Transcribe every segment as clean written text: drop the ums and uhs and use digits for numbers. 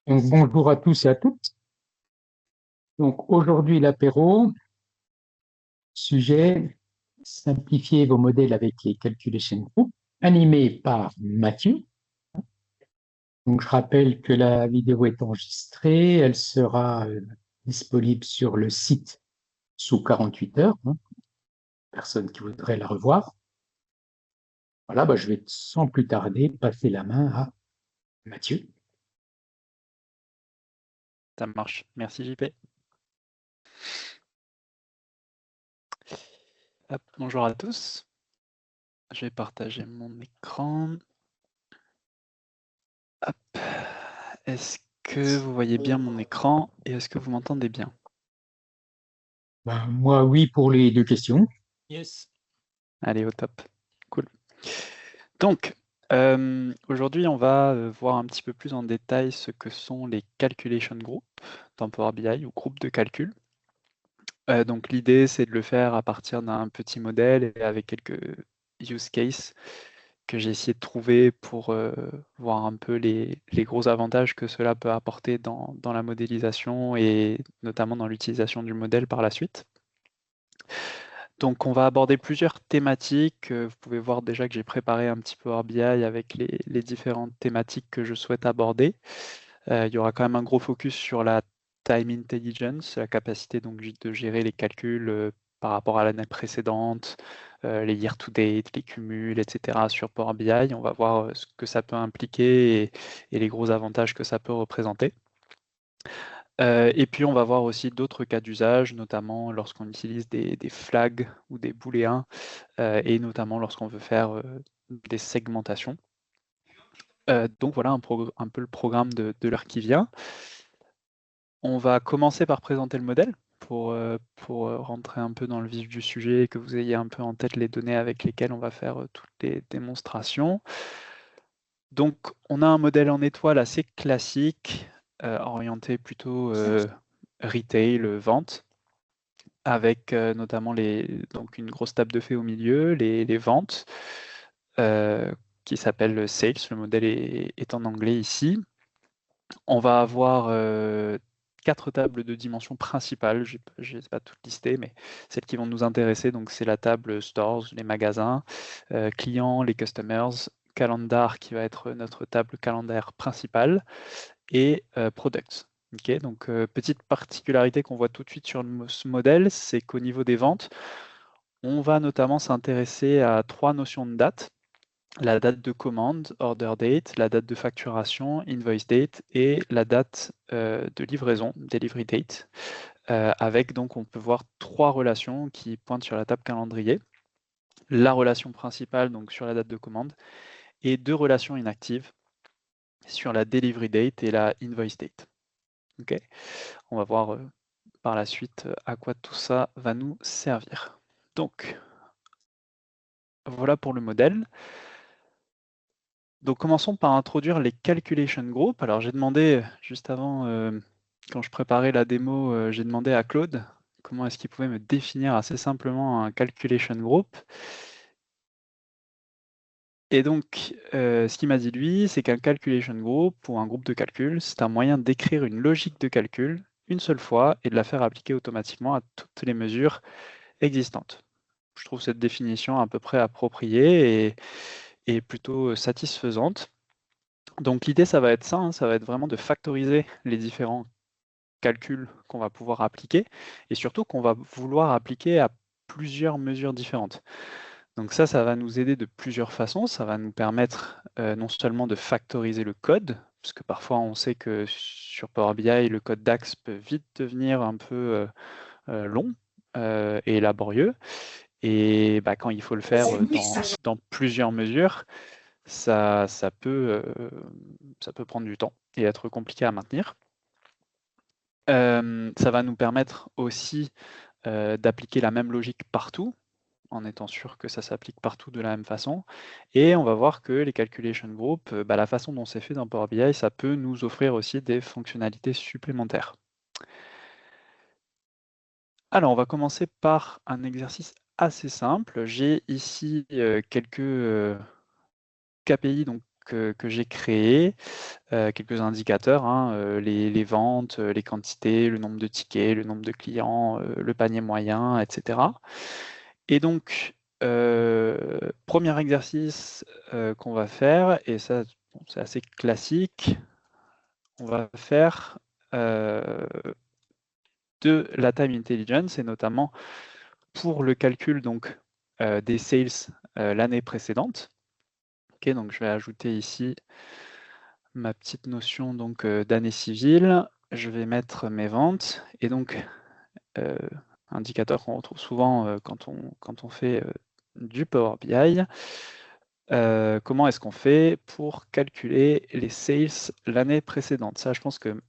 Donc, bonjour à tous et à toutes. Donc, aujourd'hui, l'apéro, sujet, simplifier vos modèles avec les calculation group, animé par Mathieu. Donc, je rappelle que la vidéo est enregistrée, elle sera disponible sur le site sous 48 heures, hein, personne qui voudrait la revoir. Voilà, je vais sans plus tarder passer la main à Mathieu. Ça marche. Merci JP. Hop, bonjour à tous. Je vais partager mon écran. Hop. Est-ce que vous voyez bien mon écran et est-ce que vous m'entendez bien? Moi, oui, pour les deux questions. Yes. Allez, au top. Cool. Donc, aujourd'hui, on va voir un petit peu plus en détail ce que sont les calculation groups dans Power BI ou groupes de calcul. Donc, l'idée, c'est de le faire à partir d'un petit modèle et avec quelques use cases que j'ai essayé de trouver pour voir un peu les gros avantages que cela peut apporter dans la modélisation et notamment dans l'utilisation du modèle par la suite. Donc on va aborder plusieurs thématiques. Vous pouvez voir déjà que j'ai préparé un petit peu Power BI avec les différentes thématiques que je souhaite aborder. Il y aura quand même un gros focus sur la time intelligence, la capacité donc de gérer les calculs par rapport à l'année précédente, les year to date, les cumuls, etc. sur Power BI. On va voir ce que ça peut impliquer et les gros avantages que ça peut représenter. Et puis on va voir aussi d'autres cas d'usage, notamment lorsqu'on utilise des flags ou des booléens, et notamment lorsqu'on veut faire des segmentations. Donc voilà un peu le programme de l'heure qui vient. On va commencer par présenter le modèle pour rentrer un peu dans le vif du sujet et que vous ayez un peu en tête les données avec lesquelles on va faire toutes les démonstrations. Donc on a un modèle en étoile assez classique, orienté plutôt retail, vente, avec notamment donc une grosse table de fait au milieu, les ventes, qui s'appelle Sales. Le modèle est en anglais ici. On va avoir 4 tables de dimensions principales. Je ne les ai pas toutes listées, mais celles qui vont nous intéresser, donc c'est la table stores, les magasins, clients, les customers, calendar qui va être notre table calendaire principale et products. Okay, donc petite particularité qu'on voit tout de suite sur ce modèle, c'est qu'au niveau des ventes, on va notamment s'intéresser à 3 notions de date: la date de commande, order date, la date de facturation, invoice date, et la date de livraison, delivery date, avec donc on peut voir 3 relations qui pointent sur la table calendrier. La relation principale donc sur la date de commande et 2 relations inactives sur la delivery date et la invoice date. Okay. On va voir par la suite à quoi tout ça va nous servir. Donc voilà pour le modèle. Donc commençons par introduire les calculation groups. Alors j'ai demandé juste avant, quand je préparais la démo, j'ai demandé à Claude comment est-ce qu'il pouvait me définir assez simplement un calculation group. Et donc ce qu'il m'a dit lui, c'est qu'un calculation group ou un groupe de calcul, c'est un moyen d'écrire une logique de calcul une seule fois et de la faire appliquer automatiquement à toutes les mesures existantes. Je trouve cette définition à peu près appropriée et plutôt satisfaisante. Donc l'idée, ça va être ça, hein, ça va être vraiment de factoriser les différents calculs qu'on va pouvoir appliquer et surtout qu'on va vouloir appliquer à plusieurs mesures différentes. Donc ça va nous aider de plusieurs façons. Ça va nous permettre non seulement de factoriser le code, parce que parfois on sait que sur Power BI, le code DAX peut vite devenir un peu long et laborieux. Et quand il faut le faire dans plusieurs mesures, ça peut prendre du temps et être compliqué à maintenir. Ça va nous permettre aussi d'appliquer la même logique partout, en étant sûr que ça s'applique partout de la même façon. Et on va voir que les calculation groups, la façon dont c'est fait dans Power BI, ça peut nous offrir aussi des fonctionnalités supplémentaires. Alors, on va commencer par un exercice assez simple. J'ai ici quelques KPI donc, que j'ai créées, quelques indicateurs, hein, les ventes, les quantités, le nombre de tickets, le nombre de clients, le panier moyen, etc. Et donc, premier exercice qu'on va faire, et ça, bon, c'est assez classique, on va faire de la time intelligence, et notamment pour le calcul donc, des sales l'année précédente. Ok, donc je vais ajouter ici ma petite notion donc d'année civile. Je vais mettre mes ventes, et donc indicateur qu'on retrouve souvent quand on fait du Power BI. Comment est-ce qu'on fait pour calculer les sales l'année précédente? Ça, je pense que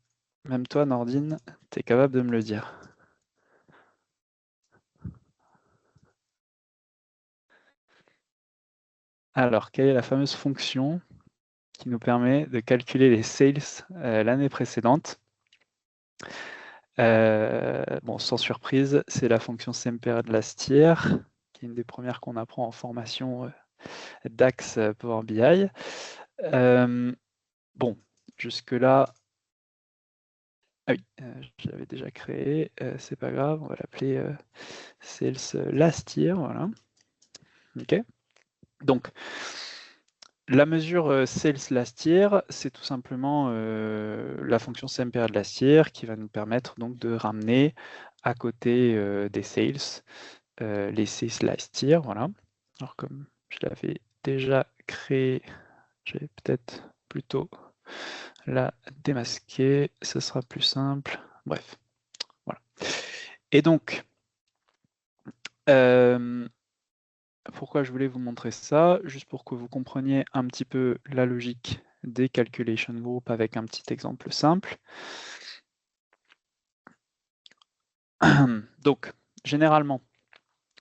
même toi, Nordine, tu es capable de me le dire. Alors, quelle est la fameuse fonction qui nous permet de calculer les sales l'année précédente? Bon, sans surprise, c'est la fonction SamePeriod Last Year, qui est une des premières qu'on apprend en formation DAX Power BI. Bon, jusque-là, ah oui, je l'avais déjà créé, c'est pas grave, on va l'appeler Sales Last Year, voilà. Ok. Donc, la mesure Sales Last Year, c'est tout simplement la fonction SamePeriod Last Year qui va nous permettre donc de ramener à côté des sales les Sales Last Year, voilà. Alors comme je l'avais déjà créé, je vais peut-être plutôt la démasquer, ce sera plus simple. Bref, voilà. Et donc, pourquoi je voulais vous montrer ça? Juste pour que vous compreniez un petit peu la logique des calculation group avec un petit exemple simple. Donc, généralement,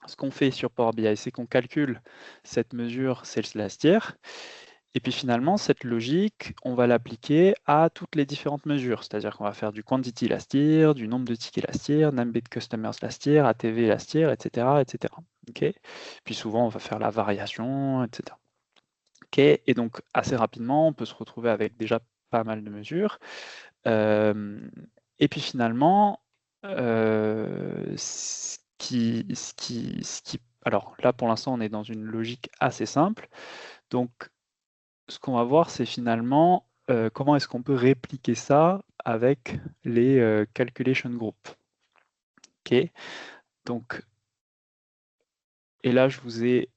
ce qu'on fait sur Power BI, c'est qu'on calcule cette mesure Sales Last Year, et puis finalement, cette logique, on va l'appliquer à toutes les différentes mesures, c'est-à-dire qu'on va faire du Quantity Last Year, du nombre de tickets Last Year, Number of Customers Last Year, ATV Last Year, etc. etc. Okay. Puis souvent, on va faire la variation, etc. Okay. Et donc, assez rapidement, on peut se retrouver avec déjà pas mal de mesures. Et puis finalement, alors là, pour l'instant, on est dans une logique assez simple. Donc, ce qu'on va voir, c'est finalement comment est-ce qu'on peut répliquer ça avec les calculation groups. Ok. Donc, et là, j'ai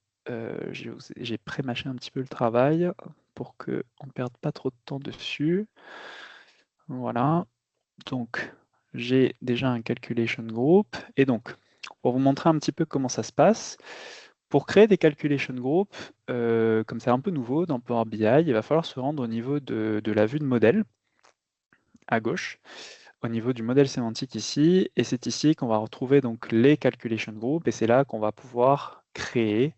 pré-mâché un petit peu le travail pour qu'on ne perde pas trop de temps dessus. Voilà. Donc, j'ai déjà un calculation group. Et donc, pour vous montrer un petit peu comment ça se passe, pour créer des calculation groups, comme c'est un peu nouveau dans Power BI, il va falloir se rendre au niveau de la vue de modèle, à gauche, au niveau du modèle sémantique ici, et c'est ici qu'on va retrouver donc les calculation groups, et c'est là qu'on va pouvoir créer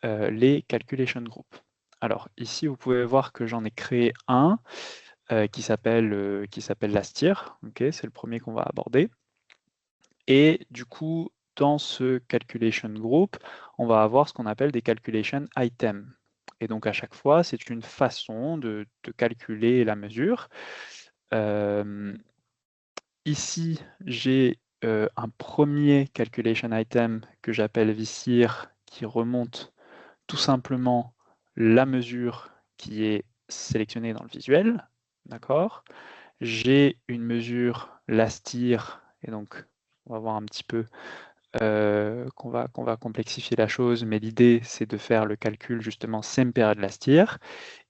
les calculation groups. Alors ici, vous pouvez voir que j'en ai créé un qui s'appelle Last Year, okay, c'est le premier qu'on va aborder. Et du coup, dans ce calculation group, on va avoir ce qu'on appelle des calculation items. Et donc à chaque fois, c'est une façon de calculer la mesure. Ici, j'ai un premier calculation item que j'appelle VCIR qui remonte tout simplement la mesure qui est sélectionnée dans le visuel. D'accord. J'ai une mesure last year, et donc on va voir un petit peu qu'on va complexifier la chose, mais l'idée c'est de faire le calcul justement SamePeriod last year,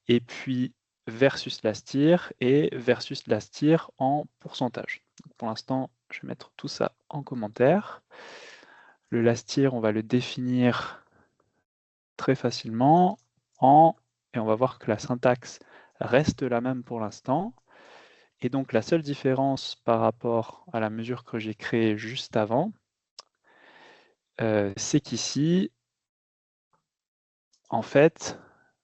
et puis versus last year et versus last year en pourcentage. Donc pour l'instant, je vais mettre tout ça en commentaire. Le last year, on va le définir très facilement et on va voir que la syntaxe reste la même pour l'instant. Et donc la seule différence par rapport à la mesure que j'ai créée juste avant, c'est qu'ici, en fait,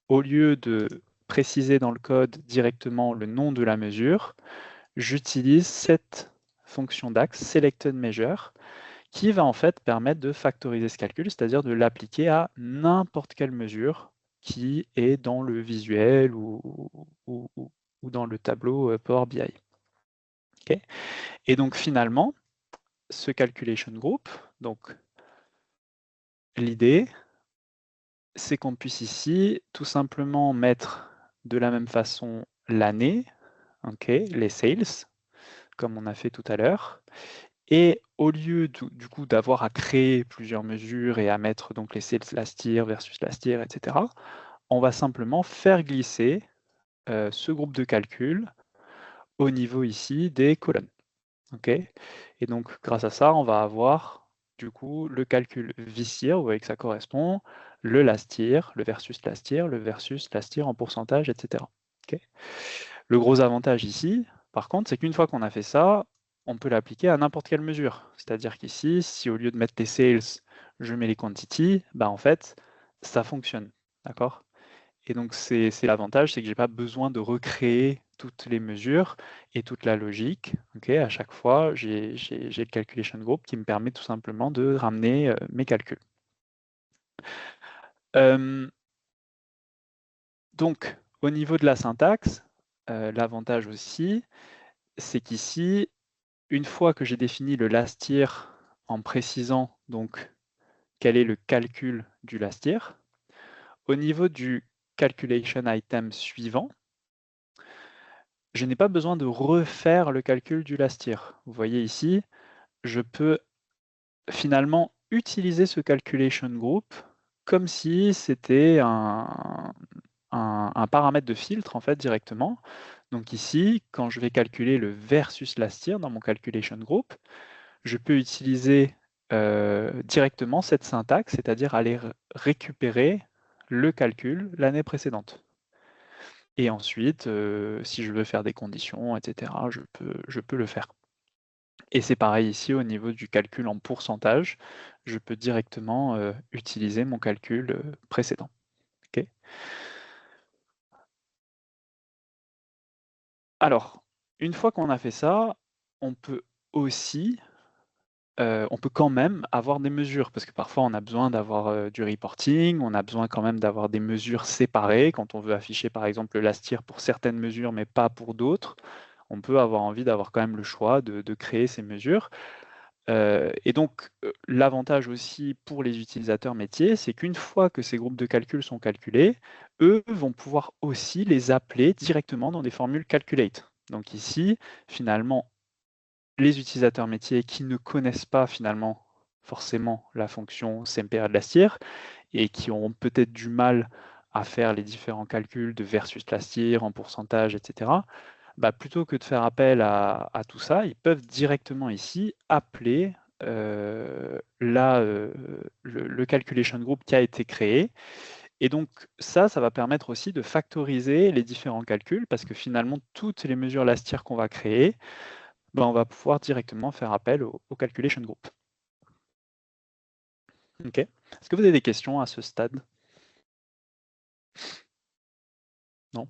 au lieu de préciser dans le code directement le nom de la mesure, j'utilise cette fonction DAX, Selected Measure, qui va en fait permettre de factoriser ce calcul, c'est-à-dire de l'appliquer à n'importe quelle mesure qui est dans le visuel ou dans le tableau Power BI. Okay. Et donc finalement, ce calculation group, donc l'idée, c'est qu'on puisse ici tout simplement mettre de la même façon l'année, okay, les sales, comme on a fait tout à l'heure. Et au lieu du coup d'avoir à créer plusieurs mesures et à mettre donc les sales last year versus last year, etc., on va simplement faire glisser ce groupe de calcul au niveau ici des colonnes. Okay. Et donc grâce à ça, on va avoir du coup le calcul this year, vous voyez que ça correspond, le last year, le versus last year en pourcentage, etc. Okay. Le gros avantage ici, par contre, c'est qu'une fois qu'on a fait ça, on peut l'appliquer à n'importe quelle mesure. C'est-à-dire qu'ici, si au lieu de mettre les sales, je mets les quantities, bah en fait, ça fonctionne. D'accord? Et donc, c'est l'avantage, c'est que je n'ai pas besoin de recréer toutes les mesures et toute la logique. Okay, à chaque fois, j'ai le calculation group qui me permet tout simplement de ramener mes calculs. Donc, au niveau de la syntaxe, l'avantage aussi, c'est qu'ici, une fois que j'ai défini le last year en précisant donc quel est le calcul du last year, au niveau du calculation item suivant, je n'ai pas besoin de refaire le calcul du last year. Vous voyez ici, je peux finalement utiliser ce calculation group comme si c'était un paramètre de filtre en fait directement. Donc ici, quand je vais calculer le versus last year dans mon calculation group, je peux utiliser directement cette syntaxe, c'est-à-dire aller récupérer le calcul l'année précédente. Et ensuite, si je veux faire des conditions, etc., je peux le faire. Et c'est pareil ici au niveau du calcul en pourcentage, je peux directement utiliser mon calcul précédent. Okay. Alors, une fois qu'on a fait ça, on peut aussi on peut quand même avoir des mesures, parce que parfois on a besoin d'avoir du reporting, on a besoin quand même d'avoir des mesures séparées. Quand on veut afficher par exemple le last year pour certaines mesures, mais pas pour d'autres, on peut avoir envie d'avoir quand même le choix de créer ces mesures. Et donc, l'avantage aussi pour les utilisateurs métiers, c'est qu'une fois que ces groupes de calcul sont calculés, eux vont pouvoir aussi les appeler directement dans des formules calculate. Donc ici, finalement, les utilisateurs métiers qui ne connaissent pas finalement forcément la fonction CMPR de last year et qui ont peut-être du mal à faire les différents calculs de versus last year en pourcentage, etc., bah, plutôt que de faire appel à tout ça, ils peuvent directement ici appeler le calculation group qui a été créé. Et donc ça va permettre aussi de factoriser les différents calculs parce que finalement, toutes les mesures last year qu'on va créer, ben, on va pouvoir directement faire appel au calculation group. Ok. Est-ce que vous avez des questions à ce stade? Non?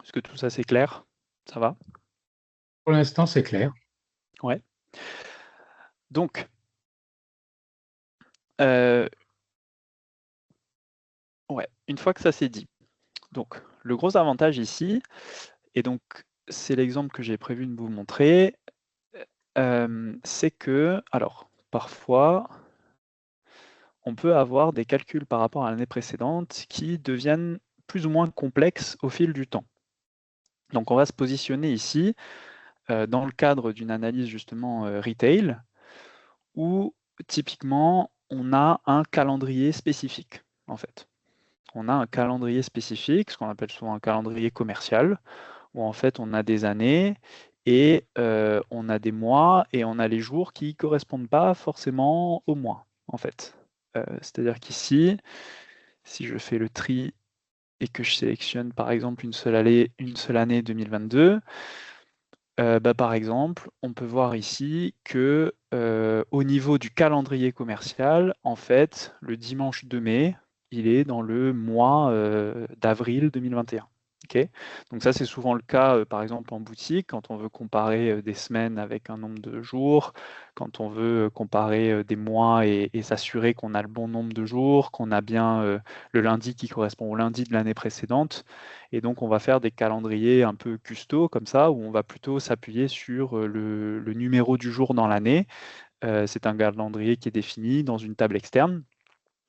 Est-ce que tout ça c'est clair? Ça va? Pour l'instant, c'est clair. Ouais. Donc, ouais, une fois que ça c'est dit, donc le gros avantage ici, et donc c'est l'exemple que j'ai prévu de vous montrer, c'est que, alors, parfois, on peut avoir des calculs par rapport à l'année précédente qui deviennent plus ou moins complexes au fil du temps. Donc on va se positionner ici dans le cadre d'une analyse justement retail, où typiquement on a un calendrier spécifique en fait. On a un calendrier spécifique, ce qu'on appelle souvent un calendrier commercial, où en fait on a des années et on a des mois et on a les jours qui ne correspondent pas forcément aux mois en fait. C'est-à-dire qu'ici, si je fais le tri et que je sélectionne par exemple une seule année 2022, bah, par exemple, on peut voir ici que au niveau du calendrier commercial, en fait, le dimanche 2 mai, il est dans le mois d'avril 2021. Okay. Donc ça, c'est souvent le cas, par exemple, en boutique, quand on veut comparer des semaines avec un nombre de jours, quand on veut comparer des mois et s'assurer qu'on a le bon nombre de jours, qu'on a bien le lundi qui correspond au lundi de l'année précédente. Et donc, on va faire des calendriers un peu custo comme ça, où on va plutôt s'appuyer sur le numéro du jour dans l'année. C'est un calendrier qui est défini dans une table externe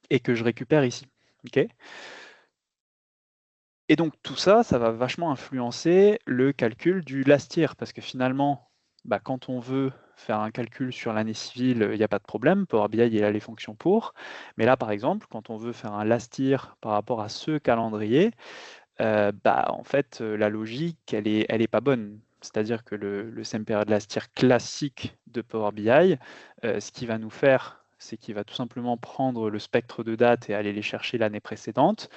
et que je récupère ici. Okay. Et donc tout ça, ça va vachement influencer le calcul du last year, parce que finalement, quand on veut faire un calcul sur l'année civile, il n'y a pas de problème, Power BI il a les fonctions pour. Mais là, par exemple, quand on veut faire un last year par rapport à ce calendrier, en fait, la logique, elle est pas bonne. C'est-à-dire que le same period last year classique de Power BI, ce qu'il va nous faire, c'est qu'il va tout simplement prendre le spectre de date et aller les chercher l'année précédente.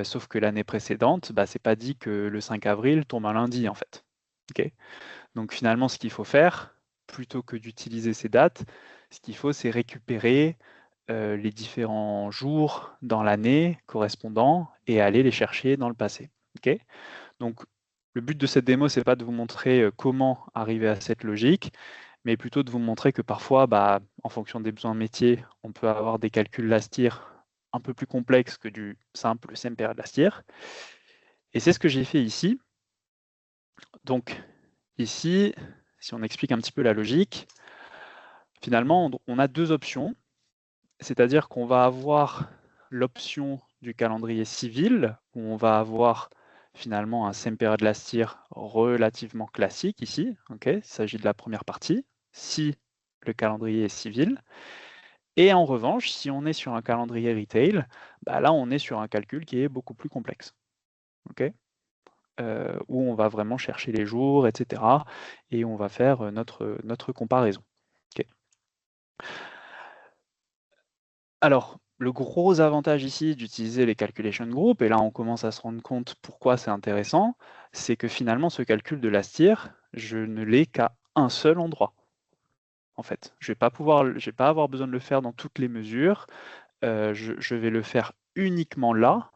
Sauf que l'année précédente, c'est pas dit que le 5 avril tombe un lundi, en fait. Okay. Donc finalement, ce qu'il faut faire, plutôt que d'utiliser ces dates, ce qu'il faut, c'est récupérer les différents jours dans l'année correspondants et aller les chercher dans le passé. Okay. Donc le but de cette démo, c'est pas de vous montrer comment arriver à cette logique, mais plutôt de vous montrer que parfois, en fonction des besoins métiers, on peut avoir des calculs last year un peu plus complexes que du simple same period last year. Et c'est ce que j'ai fait ici. Donc ici, si on explique un petit peu la logique, finalement, on a deux options. C'est-à-dire qu'on va avoir l'option du calendrier civil, où on va avoir finalement un same period last year relativement classique ici. Okay, il s'agit de la première partie, si le calendrier est civil. Et en revanche, si on est sur un calendrier retail, là, on est sur un calcul qui est beaucoup plus complexe. Okay, où on va vraiment chercher les jours, etc. Et on va faire notre comparaison. Okay. Alors, le gros avantage ici d'utiliser les calculation groups, et là on commence à se rendre compte pourquoi c'est intéressant, c'est que finalement ce calcul de last year, je ne l'ai qu'à un seul endroit. En fait, je vais pas avoir besoin de le faire dans toutes les mesures, je vais le faire uniquement là,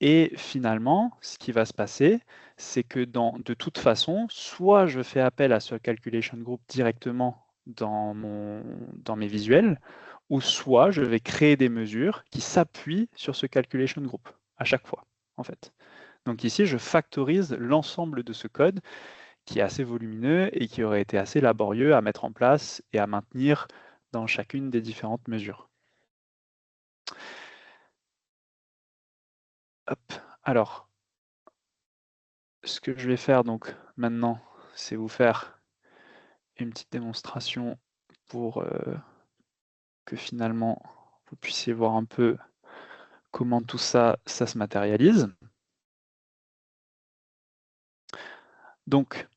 et finalement, ce qui va se passer, c'est que de toute façon, soit je fais appel à ce calculation group directement dans mes visuels, ou soit je vais créer des mesures qui s'appuient sur ce calculation group à chaque fois, en fait. Donc ici, je factorise l'ensemble de ce code qui est assez volumineux et qui aurait été assez laborieux à mettre en place et à maintenir dans chacune des différentes mesures. Hop. Alors, ce que je vais faire donc maintenant, c'est vous faire une petite démonstration pour que finalement vous puissiez voir un peu comment tout ça se matérialise. Donc,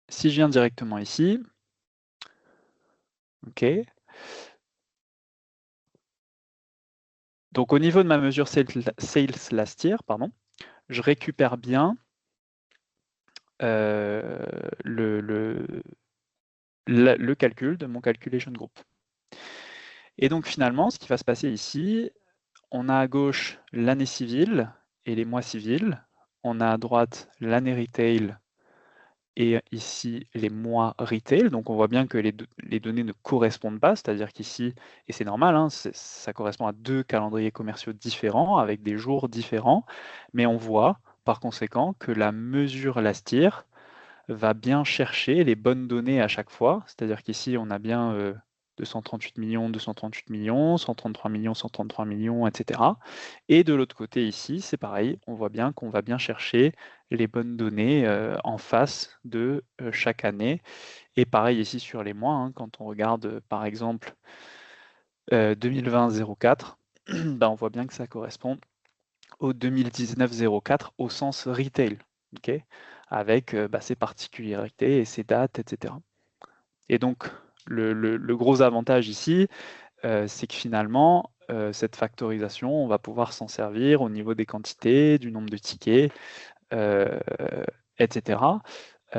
si je viens directement ici, OK. Donc au niveau de ma mesure sales last year, pardon, je récupère bien le calcul de mon calculation group. Et donc finalement, ce qui va se passer ici, on a à gauche l'année civile et les mois civils, on a à droite l'année retail et ici les mois retail. Donc on voit bien que les données ne correspondent pas, c'est-à-dire qu'ici, et c'est normal, hein, ça correspond à deux calendriers commerciaux différents avec des jours différents, mais on voit par conséquent que la mesure last year va bien chercher les bonnes données à chaque fois, c'est-à-dire qu'ici on a bien 238 millions, 238 millions, 133 millions, 133 millions, etc. Et de l'autre côté ici, c'est pareil, on voit bien qu'on va bien chercher les bonnes données en face de chaque année. Et pareil ici sur les mois, hein, quand on regarde par exemple 2020-04, on voit bien que ça correspond au 2019-04 au sens retail, okay, avec ses particularités et ses dates, etc. Et donc, le gros avantage ici, c'est que finalement, cette factorisation, on va pouvoir s'en servir au niveau des quantités, du nombre de tickets, etc.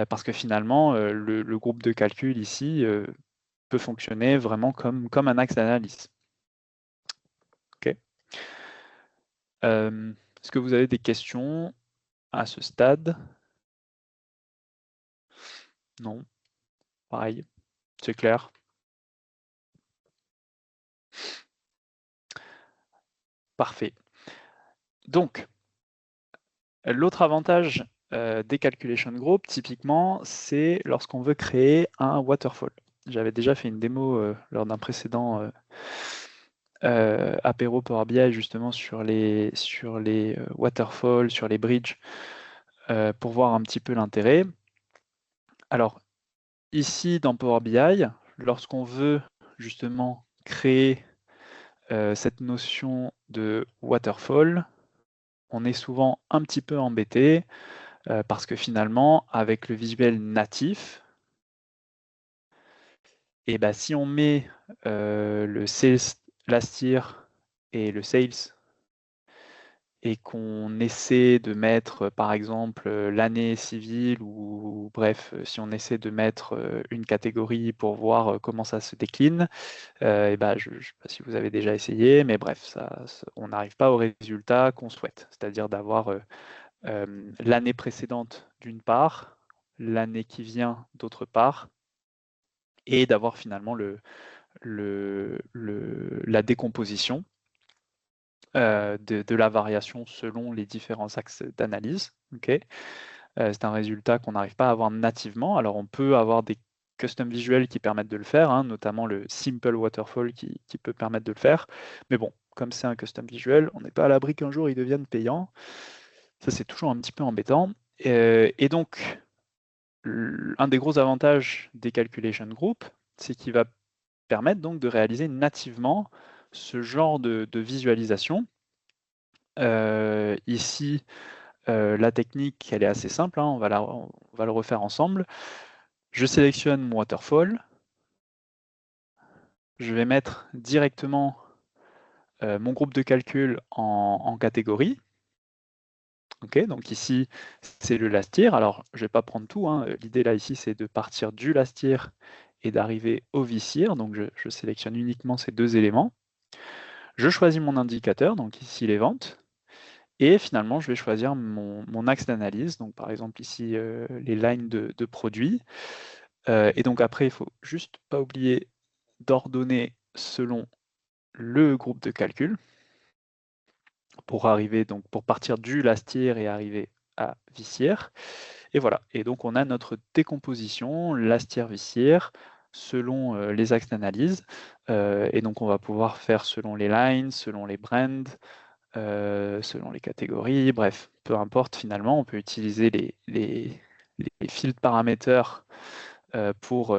Parce que finalement, le groupe de calcul ici peut fonctionner vraiment comme un axe d'analyse. Okay. Est-ce que vous avez des questions à ce stade. Non, pareil, c'est clair. Parfait. Donc, l'autre avantage des calculation group, typiquement, c'est lorsqu'on veut créer un waterfall. J'avais déjà fait une démo lors d'un précédent apéro Power BI justement sur les waterfalls, sur les bridges, pour voir un petit peu l'intérêt. Alors, ici dans Power BI, lorsqu'on veut justement créer cette notion de waterfall, on est souvent un petit peu embêté parce que finalement, avec le visuel natif, et ben, si on met le sales last year et le sales et qu'on essaie de mettre par exemple l'année civile ou bref, si on essaie de mettre une catégorie pour voir comment ça se décline, et ben, je ne sais pas si vous avez déjà essayé, mais bref, on n'arrive pas au résultat qu'on souhaite, c'est-à-dire d'avoir l'année précédente d'une part, l'année qui vient d'autre part, et d'avoir finalement la décomposition de la variation selon les différents axes d'analyse. Okay, c'est un résultat qu'on n'arrive pas à avoir nativement. Alors on peut avoir des custom visuels qui permettent de le faire, hein, notamment le Simple Waterfall qui peut permettre de le faire. Mais bon, comme c'est un custom visuel, on n'est pas à l'abri qu'un jour ils deviennent payants. Ça, c'est toujours un petit peu embêtant. Et donc, un des gros avantages des calculation group, c'est qu'il va permettre donc de réaliser nativement ce genre de visualisation. Ici, la technique, elle est assez simple, hein, on va le refaire ensemble. Je sélectionne mon waterfall. Je vais mettre directement mon groupe de calcul en catégorie. Okay, donc ici, c'est le last year. Alors, je ne vais pas prendre tout, hein. L'idée là, ici, c'est de partir du last year et d'arriver au this year. Donc, je sélectionne uniquement ces deux éléments. Je choisis mon indicateur, donc ici, les ventes. Et finalement, je vais choisir mon axe d'analyse. Donc, par exemple, ici, les lignes de produits. Et donc, après, il ne faut juste pas oublier d'ordonner selon le groupe de calcul pour arriver, donc pour partir du last year et arriver à this year. Et voilà, et donc on a notre décomposition last year, this year, selon les axes d'analyse. Et donc on va pouvoir faire selon les lines, selon les brands, selon les catégories, bref, peu importe finalement, on peut utiliser les field parameters pour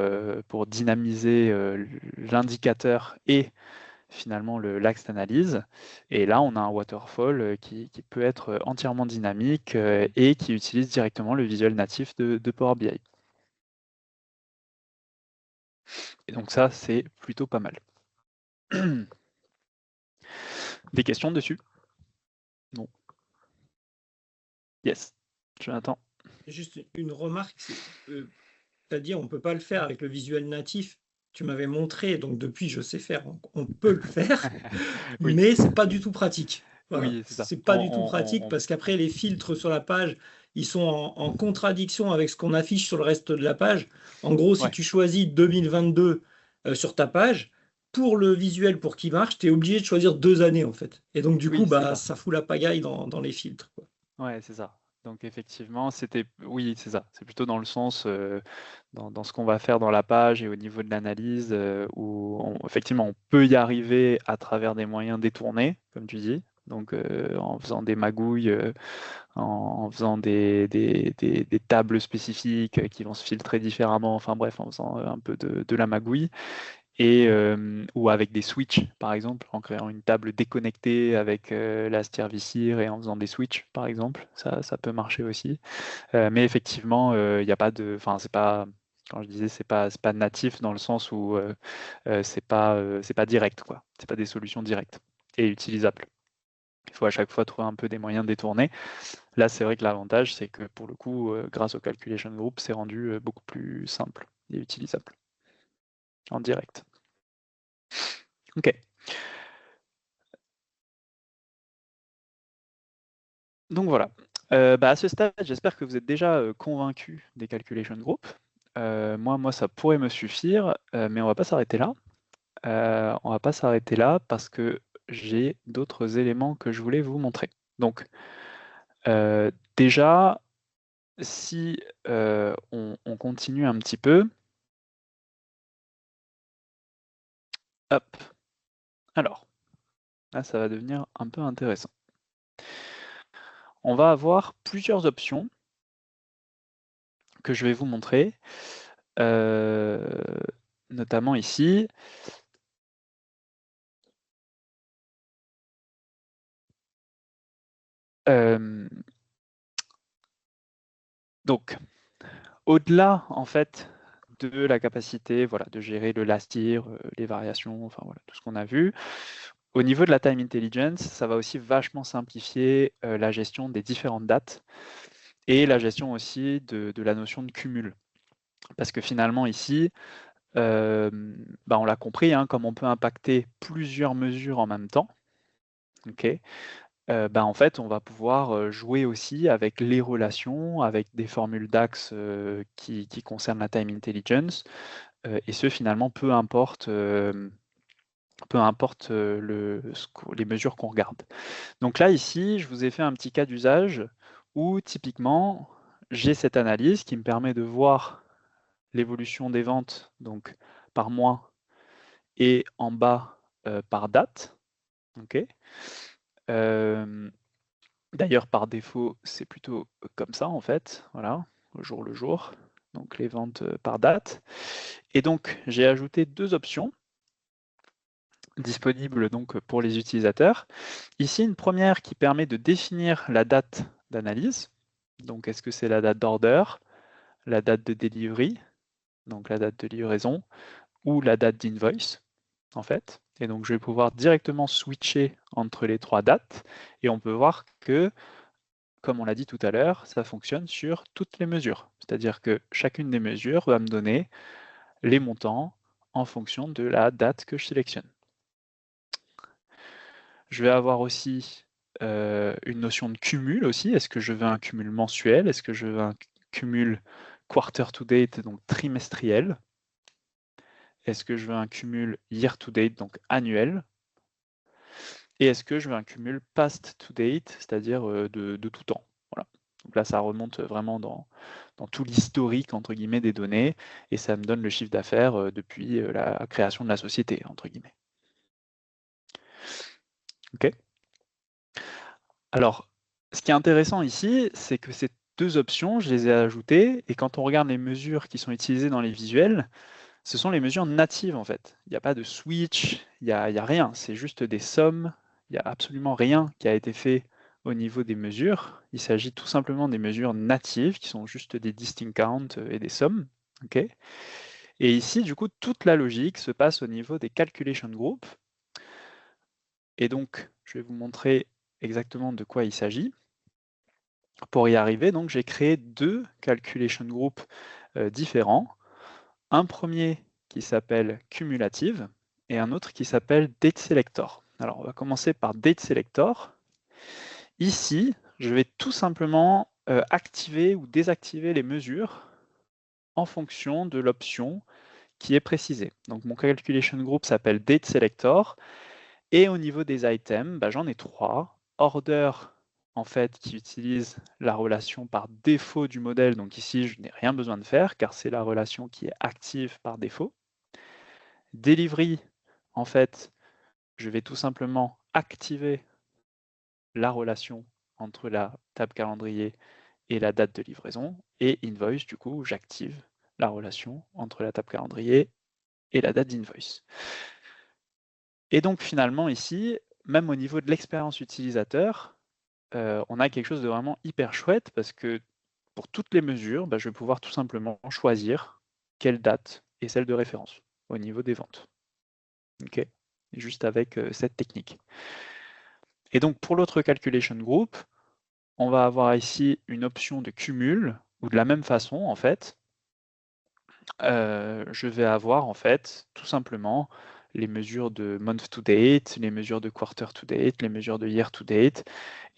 dynamiser l'indicateur et finalement l'axe d'analyse. Et là, on a un waterfall qui peut être entièrement dynamique et qui utilise directement le visuel natif de Power BI. Et donc ça, c'est plutôt pas mal. Des questions dessus? Non. Yes. Jonathan. Juste une remarque, c'est-à-dire on ne peut pas le faire avec le visuel natif. Tu m'avais montré, donc depuis je sais faire, on peut le faire, Oui. mais c'est pas du tout pratique. Voilà. Oui, c'est ça. C'est pas du tout pratique parce qu'après les filtres sur la page, ils sont en contradiction avec ce qu'on affiche sur le reste de la page. En gros, si Ouais. tu choisis 2022 sur ta page, pour le visuel, pour qu'il marche, tu es obligé de choisir 2 années en fait. Et donc du Oui, coup, c'est bah, ça. ça fout la pagaille dans les filtres, quoi. Ouais, c'est ça. Donc effectivement, oui, c'est ça. C'est plutôt dans le sens, dans ce qu'on va faire dans la page et au niveau de l'analyse, où effectivement, on peut y arriver à travers des moyens détournés, comme tu dis. Donc en faisant des magouilles, en faisant des tables spécifiques qui vont se filtrer différemment, enfin bref, en faisant un peu de la magouille. Et, ou avec des switches, par exemple, en créant une table déconnectée avec la STIR-VCIR et en faisant des switches, par exemple, ça peut marcher aussi. Mais effectivement, il n'y a pas de, enfin, c'est pas, quand je disais, c'est pas natif dans le sens où c'est pas direct, quoi. C'est pas des solutions directes et utilisables. Il faut à chaque fois trouver un peu des moyens détournés. Là, c'est vrai que l'avantage, c'est que pour le coup, grâce au Calculation Group, c'est rendu beaucoup plus simple et utilisable en direct. Ok. Donc voilà. À ce stade, j'espère que vous êtes déjà convaincu des calculation group. Moi, ça pourrait me suffire, mais on va pas s'arrêter là. On va pas s'arrêter là parce que j'ai d'autres éléments que je voulais vous montrer. Donc, déjà, si on continue un petit peu, hop, alors, là, ça va devenir un peu intéressant. On va avoir plusieurs options que je vais vous montrer, notamment ici. Donc, au-delà, en fait, de la capacité, voilà, de gérer le last year, les variations, enfin voilà, tout ce qu'on a vu, au niveau de la time intelligence, ça va aussi vachement simplifier la gestion des différentes dates et la gestion aussi de la notion de cumul. Parce que finalement, ici, on l'a compris, hein, comme on peut impacter plusieurs mesures en même temps, ok, en fait, on va pouvoir jouer aussi avec les relations, avec des formules DAX qui concernent la time intelligence, et ce finalement, peu importe les mesures qu'on regarde. Donc là, ici, je vous ai fait un petit cas d'usage où typiquement, j'ai cette analyse qui me permet de voir l'évolution des ventes donc par mois et en bas par date. Okay. D'ailleurs, par défaut, c'est plutôt comme ça en fait, voilà, au jour le jour, donc les ventes par date. Et donc, j'ai ajouté deux options disponibles donc pour les utilisateurs. Ici, une première qui permet de définir la date d'analyse. Donc, est-ce que c'est la date d'order, la date de delivery, donc la date de livraison, ou la date d'invoice, en fait. Et donc, je vais pouvoir directement switcher entre les trois dates. Et on peut voir que, comme on l'a dit tout à l'heure, ça fonctionne sur toutes les mesures. C'est-à-dire que chacune des mesures va me donner les montants en fonction de la date que je sélectionne. Je vais avoir aussi une notion de cumul aussi. Est-ce que je veux un cumul mensuel? Est-ce que je veux un cumul quarter to date, donc trimestriel? Est-ce que je veux un cumul year to date, donc annuel? Et est-ce que je veux un cumul past to date, c'est-à-dire de tout temps? Voilà. Donc là, ça remonte vraiment dans tout l'historique, entre guillemets, des données, et ça me donne le chiffre d'affaires depuis la création de la société, entre guillemets. OK. Alors, ce qui est intéressant ici, c'est que ces deux options, je les ai ajoutées, et quand on regarde les mesures qui sont utilisées dans les visuels, ce sont les mesures natives en fait. Il n'y a pas de switch, il n'y a rien, c'est juste des sommes, il n'y a absolument rien qui a été fait au niveau des mesures. Il s'agit tout simplement des mesures natives qui sont juste des distinct count et des sommes. Okay. Et ici, du coup, toute la logique se passe au niveau des calculation groups. Et donc, je vais vous montrer exactement de quoi il s'agit. Pour y arriver, donc, j'ai créé deux calculation groups différents. Un premier qui s'appelle cumulative et un autre qui s'appelle date selector. Alors, on va commencer par date selector. Ici, je vais tout simplement activer ou désactiver les mesures en fonction de l'option qui est précisée. Donc, mon calculation group s'appelle date selector. Et au niveau des items, j'en ai trois. Order, en fait, qui utilise la relation par défaut du modèle. Donc ici, je n'ai rien besoin de faire, car c'est la relation qui est active par défaut. Delivery, en fait, je vais tout simplement activer la relation entre la table calendrier et la date de livraison. Et invoice, du coup, j'active la relation entre la table calendrier et la date d'invoice. Et donc finalement ici, même au niveau de l'expérience utilisateur, on a quelque chose de vraiment hyper chouette parce que pour toutes les mesures, je vais pouvoir tout simplement choisir quelle date est celle de référence au niveau des ventes. Okay. Juste avec cette technique. Et donc pour l'autre calculation group, on va avoir ici une option de cumul où de la même façon, en fait, je vais avoir en fait tout simplement les mesures de month to date, les mesures de quarter to date, les mesures de year to date,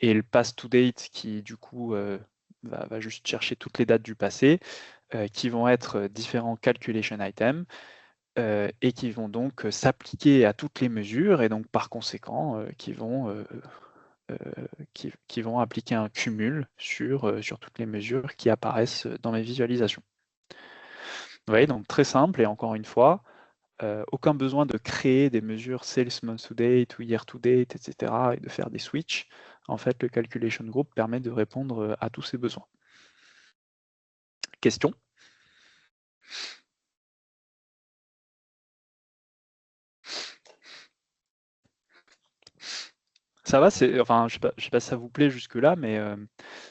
et le past to date qui du coup va juste chercher toutes les dates du passé, qui vont être différents calculation items, et qui vont donc s'appliquer à toutes les mesures, et donc par conséquent qui vont appliquer un cumul sur toutes les mesures qui apparaissent dans mes visualisations. Vous voyez, donc très simple, et encore une fois, aucun besoin de créer des mesures sales month to date ou year to date, etc., et de faire des switches. En fait, le calculation group permet de répondre à tous ces besoins. Question? Ça va, enfin, je sais pas si ça vous plaît jusque-là, mais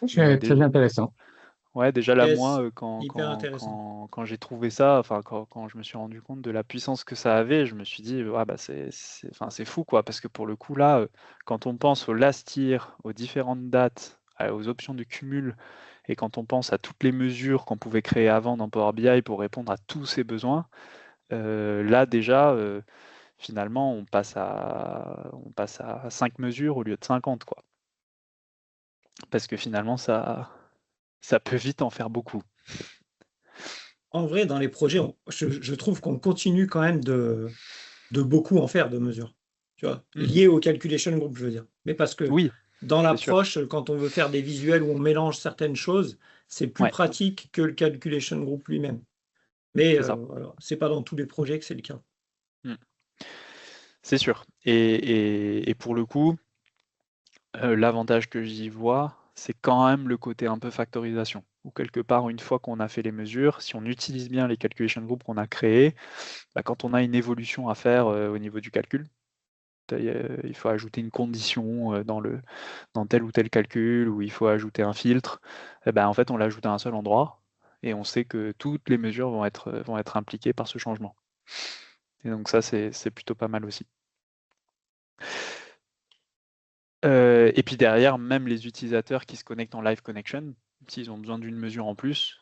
C'est très intéressant. ouais, déjà là, Yes, moi, hyper intéressant. quand j'ai trouvé ça, enfin, quand je me suis rendu compte de la puissance que ça avait, je me suis dit, ah, bah, enfin, c'est fou, quoi, parce que pour le coup, là, quand on pense au last year, aux différentes dates, aux options de cumul, et quand on pense à toutes les mesures qu'on pouvait créer avant dans Power BI pour répondre à tous ces besoins, là, déjà, finalement, on passe à 5 mesures au lieu de 50, quoi. Parce que finalement, ça peut vite en faire beaucoup. En vrai, dans les projets, je trouve qu'on continue quand même de beaucoup en faire de mesures, tu vois, liées au calculation group, je veux dire. Mais parce que Oui, dans c'est sûr. l'approche, quand on veut faire des visuels où on mélange certaines choses, c'est plus Ouais, pratique que le calculation group lui-même. Mais c'est ça. voilà, c'est pas dans tous les projets que c'est le cas. C'est sûr. Et pour le coup, l'avantage que j'y vois, c'est quand même le côté un peu factorisation. Ou quelque part, une fois qu'on a fait les mesures, si on utilise bien les calculation groups qu'on a créés, bah, quand on a une évolution à faire au niveau du calcul, il faut ajouter une condition dans tel ou tel calcul, ou il faut ajouter un filtre, et ben, en fait, on l'ajoute à un seul endroit, et on sait que toutes les mesures vont être impliquées par ce changement. Et donc ça, c'est plutôt pas mal aussi. Et puis derrière, même les utilisateurs qui se connectent en live connection, s'ils ont besoin d'une mesure en plus,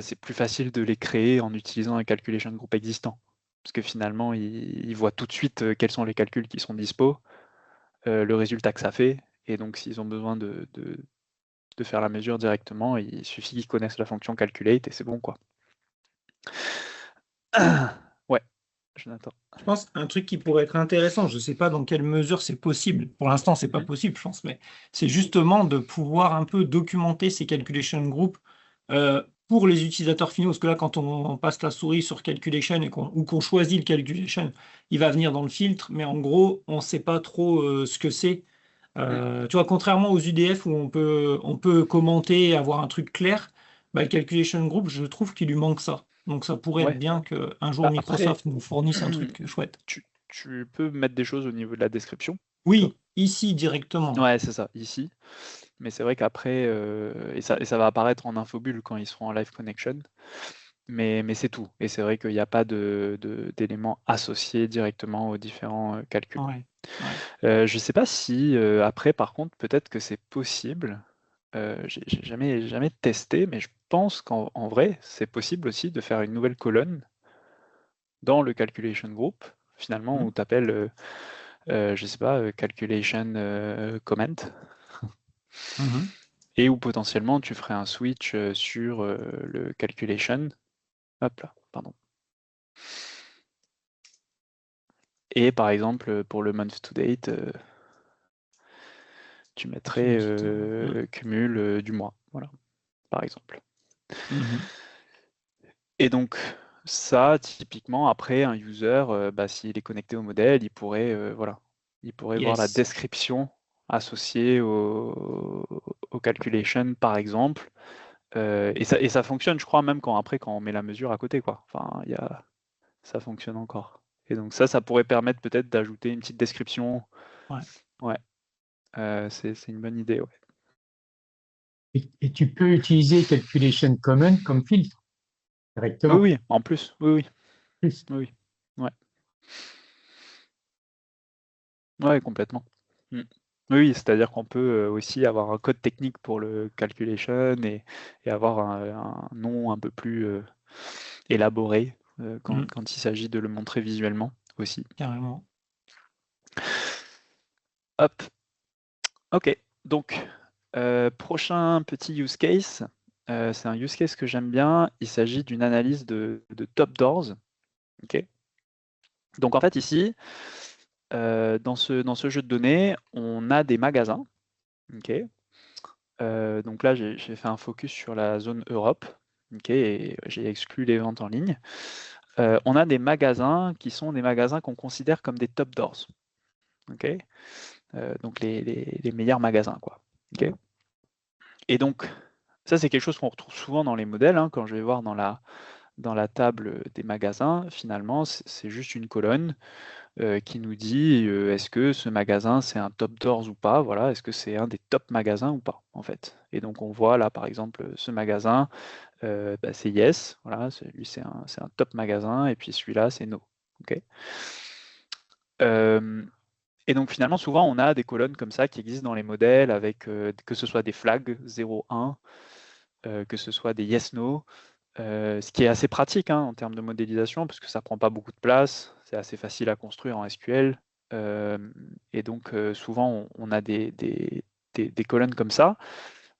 c'est plus facile de les créer en utilisant un calculation group existant. Parce que finalement, ils voient tout de suite quels sont les calculs qui sont dispo, le résultat que ça fait, et donc s'ils ont besoin de faire la mesure directement, il suffit qu'ils connaissent la fonction calculate et c'est bon, quoi. Ouais, Jonathan. Je pense un truc qui pourrait être intéressant, je ne sais pas dans quelle mesure c'est possible. Pour l'instant, c'est pas possible, je pense, mais c'est justement de pouvoir un peu documenter ces calculation groups pour les utilisateurs finaux. Parce que là, quand on passe la souris sur calculation ou qu'on choisit le calculation, il va venir dans le filtre, mais en gros, on ne sait pas trop ce que c'est. Tu vois, contrairement aux UDF où on peut commenter et avoir un truc clair, bah, le calculation group, je trouve qu'il lui manque ça. Donc ça pourrait être Ouais. bien qu'un jour Bah, après, Microsoft nous fournisse un truc chouette. tu peux mettre des choses au niveau de la description. Oui, ici directement. Ouais, c'est ça, ici. Mais c'est vrai qu'après, et ça va apparaître en infobulle quand ils seront en live connection, mais c'est tout. Et c'est vrai qu'il n'y a pas d'éléments associés directement aux différents calculs. Ouais, ouais. Je ne sais pas si après, par contre, peut-être que c'est possible. J'ai jamais testé, mais je pense qu'en vrai, c'est possible aussi de faire une nouvelle colonne dans le calculation group, finalement, où tu appelles, je sais pas, calculation comment, Mhm. et où potentiellement tu ferais un switch sur le calculation. Hop là, pardon. Et par exemple, pour le month to date, tu mettrais cumul du mois, voilà, par exemple. Mhm. Et donc, ça, typiquement, après, un user, bah, s'il est connecté au modèle, il pourrait, voilà, il pourrait voir la Yes. description associée au calculation, par exemple. Et ça fonctionne, je crois, même quand on met la mesure à côté, quoi. Enfin, ça fonctionne encore. Et donc ça pourrait permettre peut-être d'ajouter une petite description. Ouais. Ouais, c'est une bonne idée, ouais. Et tu peux utiliser Calculation Common comme filtre directement. Oui, en plus, oui. Ouais. Ouais, complètement. Oui, c'est-à-dire qu'on peut aussi avoir un code technique pour le calculation et avoir un nom un peu plus élaboré quand il s'agit de le montrer visuellement, aussi. Carrément. Hop. Ok, donc prochain petit use case, c'est un use case que j'aime bien. Il s'agit d'une analyse de top doors. Ok. Donc en fait ici, dans ce jeu de données, on a des magasins. Ok. Donc là, j'ai fait un focus sur la zone Europe. Ok, et j'ai exclu les ventes en ligne. On a des magasins qui sont des magasins qu'on considère comme des top doors. Ok. Donc les meilleurs magasins, quoi. Ok. Et donc, ça, c'est quelque chose qu'on retrouve souvent dans les modèles. Hein, quand je vais voir dans la table des magasins, finalement, c'est juste une colonne qui nous dit est-ce que ce magasin, c'est un top doors ou pas. Voilà, est-ce que c'est un des top magasins ou pas, en fait. Et donc, on voit là, par exemple, ce magasin, c'est yes. Voilà, lui, c'est un top magasin. Et puis celui-là, c'est no. OK. Et donc finalement, souvent, on a des colonnes comme ça qui existent dans les modèles avec que ce soit des flags 0, 1, que ce soit des yes-no, ce qui est assez pratique hein, en termes de modélisation parce que ça prend pas beaucoup de place, c'est assez facile à construire en SQL. Et donc souvent, on a des colonnes comme ça.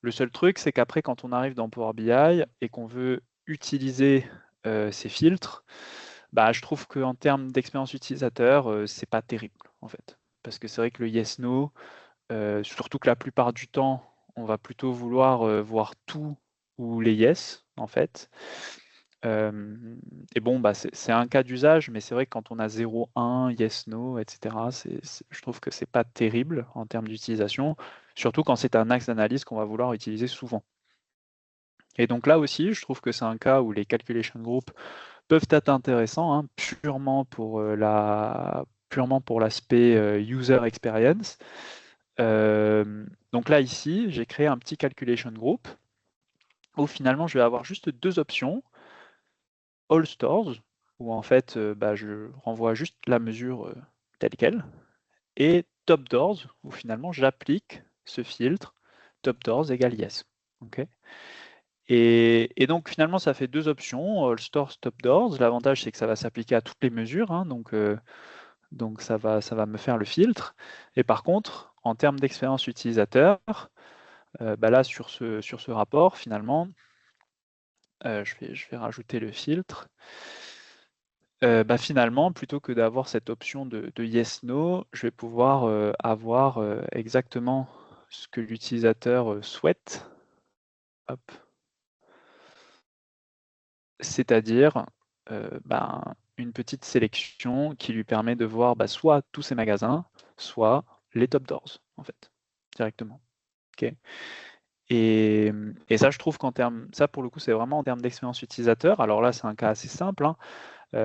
Le seul truc, c'est qu'après, quand on arrive dans Power BI et qu'on veut utiliser ces filtres, bah, je trouve qu'en termes d'expérience utilisateur, c'est pas terrible en fait. Parce que c'est vrai que le yes-no, surtout que la plupart du temps, on va plutôt vouloir voir tout ou les yes, en fait. Et bon, bah, c'est un cas d'usage, mais c'est vrai que quand on a 0, 1, yes, no, etc., je trouve que c'est pas terrible en termes d'utilisation, surtout quand c'est un axe d'analyse qu'on va vouloir utiliser souvent. Et donc là aussi, je trouve que c'est un cas où les calculation groups peuvent être intéressants, hein, purement pour l'aspect user experience. Donc là, ici, j'ai créé un petit calculation group où finalement, je vais avoir juste deux options. All stores, où en fait, je renvoie juste la mesure telle quelle, et top doors, où finalement, j'applique ce filtre top doors égale yes. Okay. Et donc finalement, ça fait deux options, all stores, top doors. L'avantage, c'est que ça va s'appliquer à toutes les mesures, hein, donc ça va me faire le filtre. Et par contre, en termes d'expérience utilisateur, là sur ce rapport, finalement, je vais rajouter le filtre. Finalement, plutôt que d'avoir cette option de yes/no, je vais pouvoir avoir exactement ce que l'utilisateur souhaite. Hop. C'est-à-dire une petite sélection qui lui permet de voir soit tous ces magasins, soit les top doors, en fait, directement. Ok. Et ça, je trouve ça pour le coup, c'est vraiment en termes d'expérience utilisateur. Alors là, c'est un cas assez simple, hein,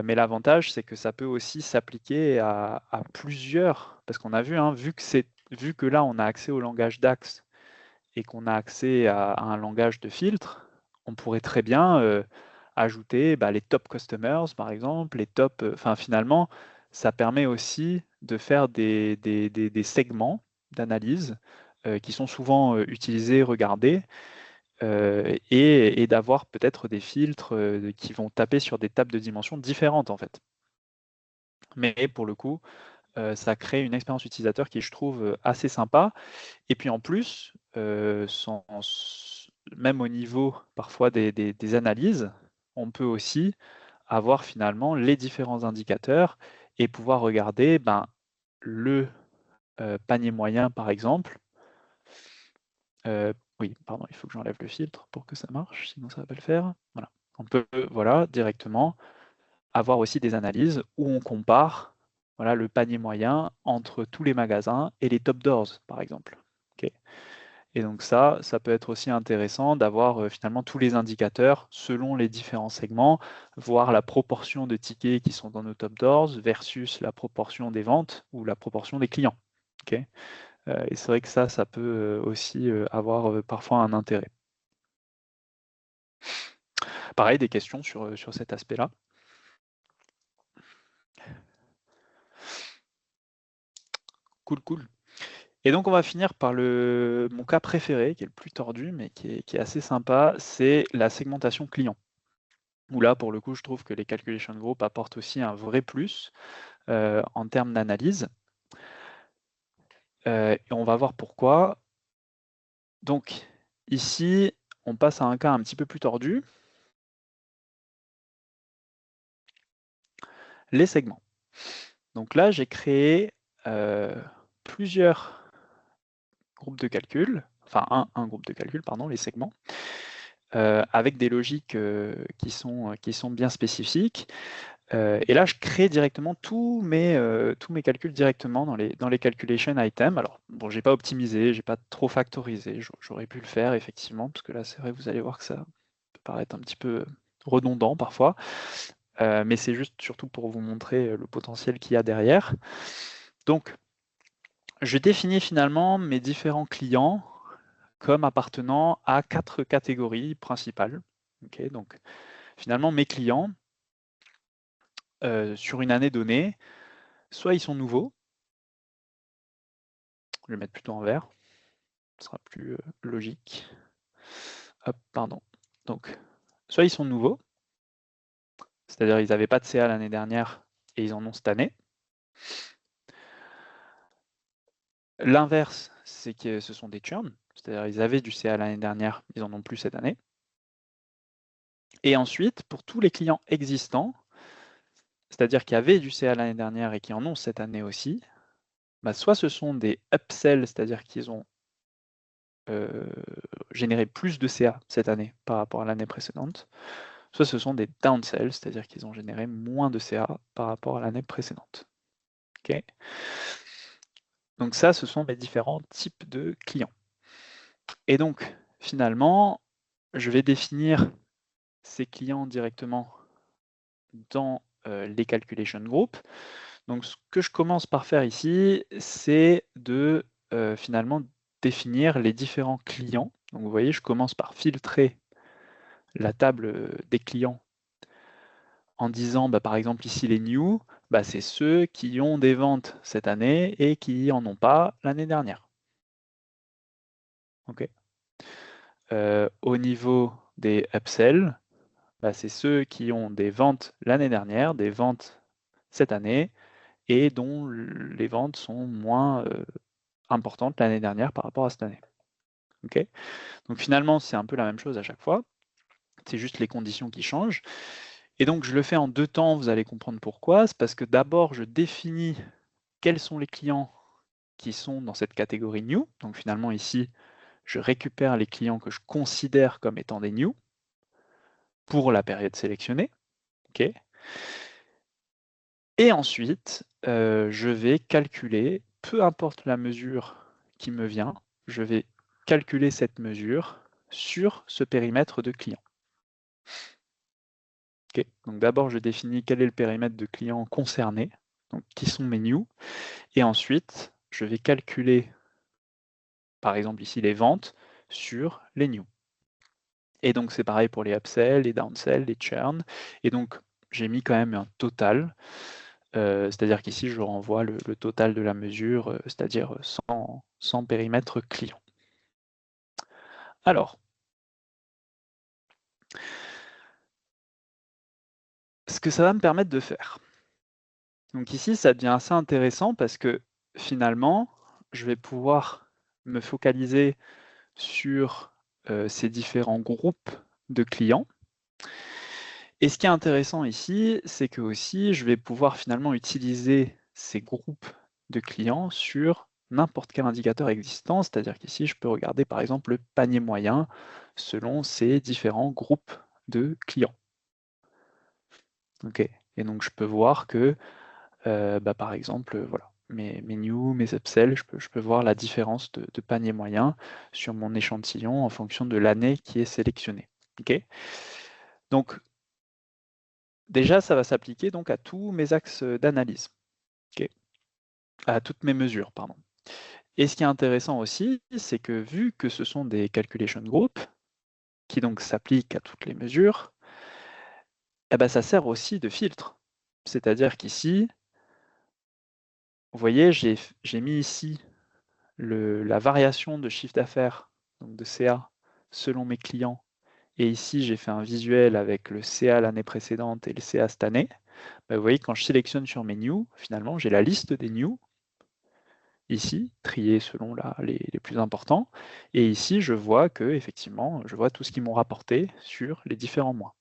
mais l'avantage, c'est que ça peut aussi s'appliquer à plusieurs, parce qu'on a vu, hein, vu que là, on a accès au langage DAX et qu'on a accès à un langage de filtre, on pourrait très bien ajouter les top customers, par exemple, les top. Finalement, ça permet aussi de faire des segments d'analyse qui sont souvent utilisés, regardés, et d'avoir peut-être des filtres qui vont taper sur des tables de dimensions différentes, en fait. Mais pour le coup, ça crée une expérience utilisateur qui, je trouve, assez sympa. Et puis en plus, même au niveau parfois des analyses, on peut aussi avoir finalement les différents indicateurs et pouvoir regarder le panier moyen, par exemple. Oui, pardon, il faut que j'enlève le filtre pour que ça marche, sinon ça ne va pas le faire. Voilà. On peut directement avoir aussi des analyses où on compare le panier moyen entre tous les magasins et les top doors, par exemple. Okay. Et donc ça peut être aussi intéressant d'avoir finalement tous les indicateurs selon les différents segments, voir la proportion de tickets qui sont dans nos top doors versus la proportion des ventes ou la proportion des clients. Okay. Et c'est vrai que ça peut aussi avoir parfois un intérêt. Pareil, des questions sur cet aspect-là. Cool. Et donc on va finir par mon cas préféré, qui est le plus tordu, mais qui est assez sympa, c'est la segmentation client. Où là, pour le coup, je trouve que les calculation groups apportent aussi un vrai plus, en termes d'analyse. Et on va voir pourquoi. Donc ici, on passe à un cas un petit peu plus tordu. Les segments. Donc là, j'ai créé plusieurs groupes de calcul, enfin un groupe de calcul, pardon, les segments, avec des logiques qui sont bien spécifiques. Et là, je crée directement tous mes calculs directement dans les calculation items. Alors, bon, j'ai pas optimisé, j'ai pas trop factorisé, j'aurais pu le faire effectivement, parce que là, c'est vrai, vous allez voir que ça peut paraître un petit peu redondant parfois. Mais c'est juste surtout pour vous montrer le potentiel qu'il y a derrière. Donc, je définis finalement mes différents clients comme appartenant à 4 catégories principales. Okay, donc, finalement, mes clients, sur une année donnée, soit ils sont nouveaux, je vais mettre plutôt en vert, ce sera plus logique. Hop, pardon. Donc, soit ils sont nouveaux, c'est-à-dire ils n'avaient pas de CA l'année dernière et ils en ont cette année. L'inverse, c'est que ce sont des churn, c'est-à-dire ils avaient du CA l'année dernière, ils en ont plus cette année. Et ensuite, pour tous les clients existants, c'est-à-dire qui avaient du CA l'année dernière et qui en ont cette année aussi, bah soit ce sont des upsells, c'est-à-dire qu'ils ont généré plus de CA cette année par rapport à l'année précédente, soit ce sont des downsells, c'est-à-dire qu'ils ont généré moins de CA par rapport à l'année précédente. Okay. Donc ça, ce sont mes différents types de clients. Et donc, finalement, je vais définir ces clients directement dans les calculation groups. Donc, ce que je commence par faire ici, c'est de finalement définir les différents clients. Donc, vous voyez, je commence par filtrer la table des clients en disant, bah, par exemple, ici, les new, bah, c'est ceux qui ont des ventes cette année et qui n'en ont pas l'année dernière. Okay. Au niveau des upsells, bah, c'est ceux qui ont des ventes l'année dernière, des ventes cette année, et dont les ventes sont moins importantes l'année dernière par rapport à cette année. Okay. Donc finalement, c'est un peu la même chose à chaque fois, c'est juste les conditions qui changent. Et donc je le fais en 2 temps, vous allez comprendre pourquoi. C'est parce que d'abord, je définis quels sont les clients qui sont dans cette catégorie new. Donc finalement ici, je récupère les clients que je considère comme étant des new pour la période sélectionnée. Okay. Et ensuite, je vais calculer, peu importe la mesure qui me vient, je vais calculer cette mesure sur ce périmètre de client. Okay. Donc d'abord, je définis quel est le périmètre de clients concerné, donc qui sont mes new, et ensuite, je vais calculer, par exemple ici, les ventes sur les new. Et donc c'est pareil pour les upsells, les downsells, les churn, et donc j'ai mis quand même un total, c'est-à-dire qu'ici je renvoie le total de la mesure, c'est-à-dire sans périmètre client. Alors, ce que ça va me permettre de faire. Donc ici, ça devient assez intéressant parce que finalement, je vais pouvoir me focaliser sur ces différents groupes de clients. Et ce qui est intéressant ici, c'est que aussi, je vais pouvoir finalement utiliser ces groupes de clients sur n'importe quel indicateur existant, c'est-à-dire qu'ici, je peux regarder par exemple le panier moyen selon ces différents groupes de clients. Okay. Et donc, je peux voir que, bah, par exemple, voilà, mes new, mes upsells, je peux voir la différence de panier moyen sur mon échantillon en fonction de l'année qui est sélectionnée. Okay. Donc, déjà, ça va s'appliquer donc à tous mes axes d'analyse, okay. À toutes mes mesures, pardon. Et ce qui est intéressant aussi, c'est que vu que ce sont des calculation groups, qui donc s'appliquent à toutes les mesures, eh ben, ça sert aussi de filtre. C'est-à-dire qu'ici, vous voyez, j'ai mis ici la variation de chiffre d'affaires, donc de CA, selon mes clients, et ici j'ai fait un visuel avec le CA l'année précédente et le CA cette année, bah, vous voyez quand je sélectionne sur mes new, finalement j'ai la liste des new, ici, triés selon les plus importants, et ici je vois que effectivement, je vois tout ce qu'ils m'ont rapporté sur les différents mois.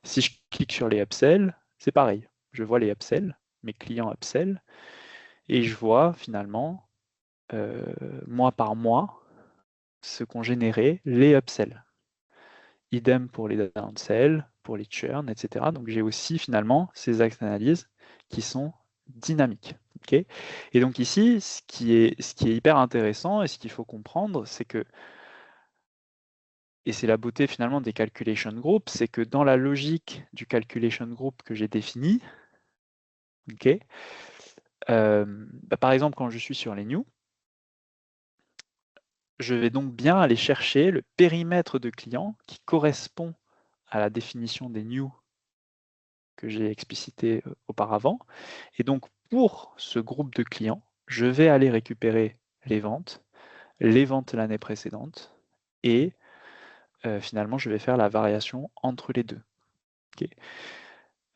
Si je clique sur les upsells, c'est pareil, je vois les upsells, mes clients upsell, et je vois finalement, mois par mois, ce qu'ont généré les upsells. Idem pour les downsells, pour les churn, etc. Donc j'ai aussi finalement ces axes d'analyse qui sont dynamiques. Okay, et donc ici, ce qui est hyper intéressant et ce qu'il faut comprendre, c'est que, et c'est la beauté finalement des calculation groups, c'est que dans la logique du calculation group que j'ai défini, okay, bah par exemple quand je suis sur les new, je vais donc bien aller chercher le périmètre de client qui correspond à la définition des new que j'ai explicité auparavant. Et donc, pour ce groupe de clients, je vais aller récupérer les ventes l'année précédente, et finalement, je vais faire la variation entre les deux. Okay.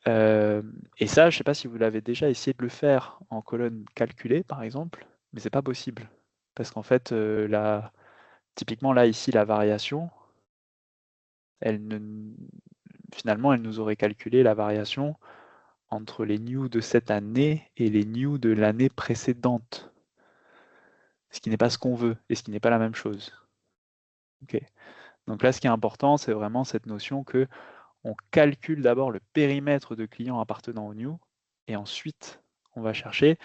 Et ça, je ne sais pas si vous l'avez déjà essayé de le faire en colonne calculée, par exemple, mais c'est pas possible. Parce qu'en fait, typiquement là, ici, la variation, finalement, elle nous aurait calculé la variation entre les new de cette année et les new de l'année précédente. Ce qui n'est pas ce qu'on veut et ce qui n'est pas la même chose. Okay. Donc là, ce qui est important, c'est vraiment cette notion que on calcule d'abord le périmètre de clients appartenant au new et ensuite on va chercher.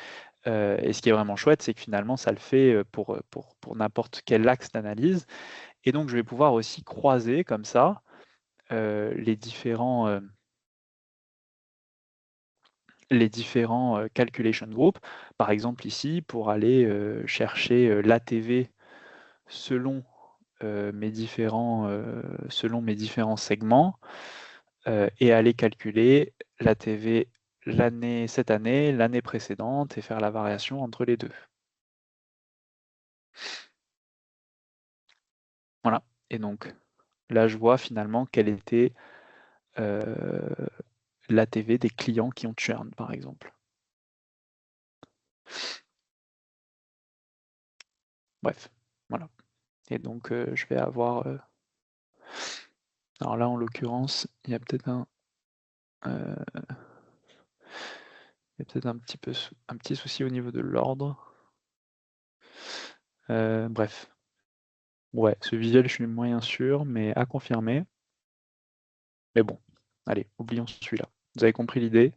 Et ce qui est vraiment chouette, c'est que finalement, ça le fait pour n'importe quel axe d'analyse. Et donc, je vais pouvoir aussi croiser comme ça les différents calculation groups. Par exemple ici, pour aller chercher l'ATV selon mes différents segments et aller calculer l'ATV cette année, l'année précédente et faire la variation entre les deux. Voilà. Et donc là, je vois finalement quelle était l'ATV des clients qui ont churn, par exemple. Bref, voilà. Et donc, je vais avoir... alors là, en l'occurrence, il y a peut-être un... il y a peut-être un petit souci au niveau de l'ordre. Bref. Ouais, ce visuel, je suis moyen sûr, mais à confirmer. Mais bon, allez, oublions celui-là. Vous avez compris l'idée?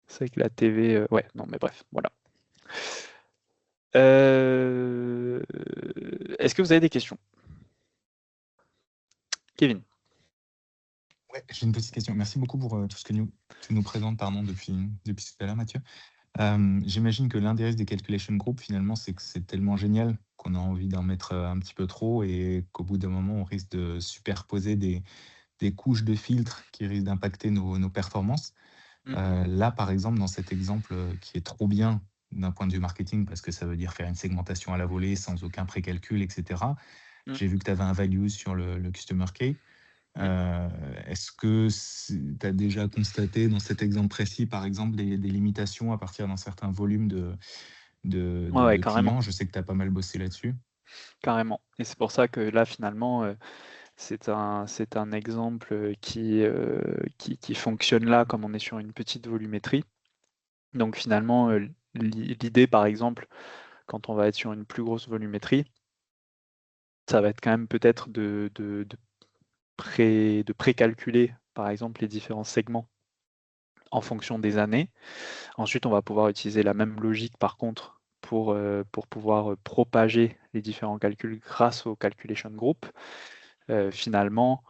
C'est vrai que la TV... ouais, non, mais bref, voilà. Est-ce que vous avez des questions? Kevin? Ouais, j'ai une petite question. Merci beaucoup pour tout ce que tu nous présentes depuis tout à l'heure, Mathieu. J'imagine que l'un des risques des calculation groups, finalement, c'est que c'est tellement génial qu'on a envie d'en mettre un petit peu trop et qu'au bout d'un moment, on risque de superposer des couches de filtres qui risquent d'impacter nos performances. Là, par exemple, dans cet exemple qui est trop bien d'un point de vue marketing, parce que ça veut dire faire une segmentation à la volée sans aucun précalcul, etc. J'ai vu que tu avais un value sur le Customer Key. Est-ce que tu as déjà constaté dans cet exemple précis, par exemple, des limitations à partir d'un certain volume de clients? Je sais que tu as pas mal bossé là-dessus. Carrément. Et c'est pour ça que là, finalement, c'est un exemple qui fonctionne là, comme on est sur une petite volumétrie. Donc finalement, l'idée, par exemple, quand on va être sur une plus grosse volumétrie, ça va être quand même peut-être de précalculer, par exemple, les différents segments en fonction des années. Ensuite, on va pouvoir utiliser la même logique, par contre, pour pouvoir propager les différents calculs grâce au calculation group. Finalement,